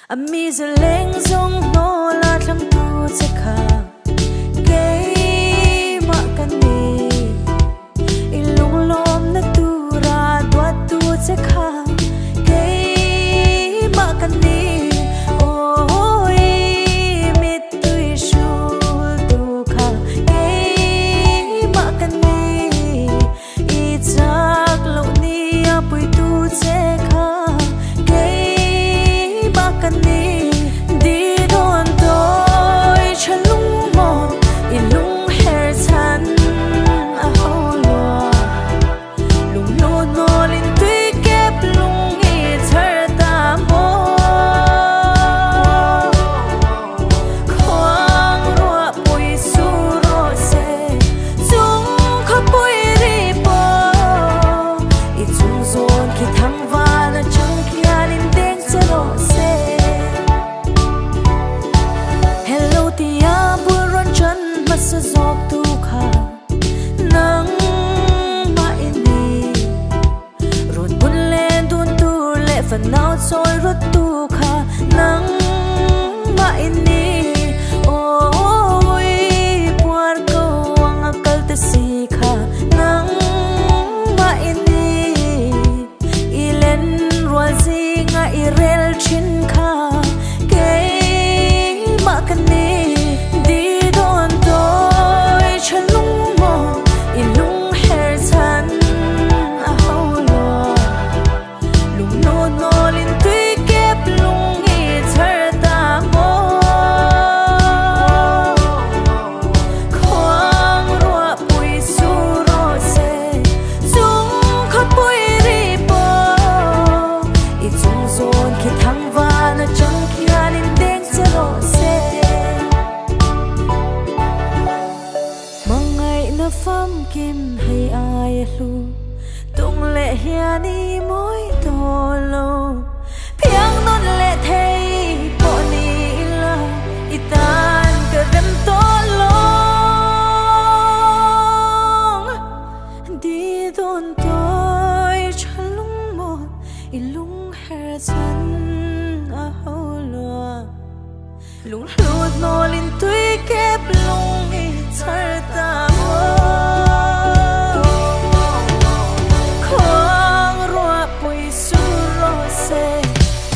ami giờ leng zong no la thang tu che kha ke ma kan ni ilung lom na tu ra dwa tu che kha ke ma kan ni oi mit tu shu tu kha ke ma kan ni I chak lo ni a pui tu che kha ke ma kan ni di don toi chalung mo ilung her chan a ho lo lung no no lin tui kep lung I thar ta mo khoang ro pui su ro se chung kha pui ri po I chung zon ki thang va na chang kia lin deng se ro se hello tia buron chan masa zok tu kha nang ma ini run bun len dun tu le fan nau choi rut tu kha nang ma ini oi puar ko ang akal te si kha nang ma ini ilen rual zinga irel chin kha ke ma kan ni di don toi chalung mo ilung her chan a ho lo lung no no lin tui kep lung I thar ta mo khoang ro pui su ro se chung kha pui ri po I chung zon ki thang va na chang kia lin deng se ro se mangai na fam kim hay ai lu tung le hiani moi to lo piang non le thei po ni la itan ka rem to long di don toi chalung mo ilung her chan a ho lo lung hlut no lin tui kep lung I thar ta mo khoang ro pui su ro se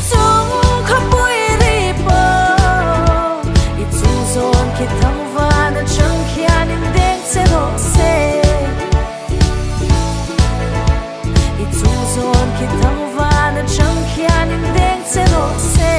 chung kha pui ri po I chung zon ki thang va na chang khia nin deng se ro se I chung zon ki thang va na chang khia nin deng se ro se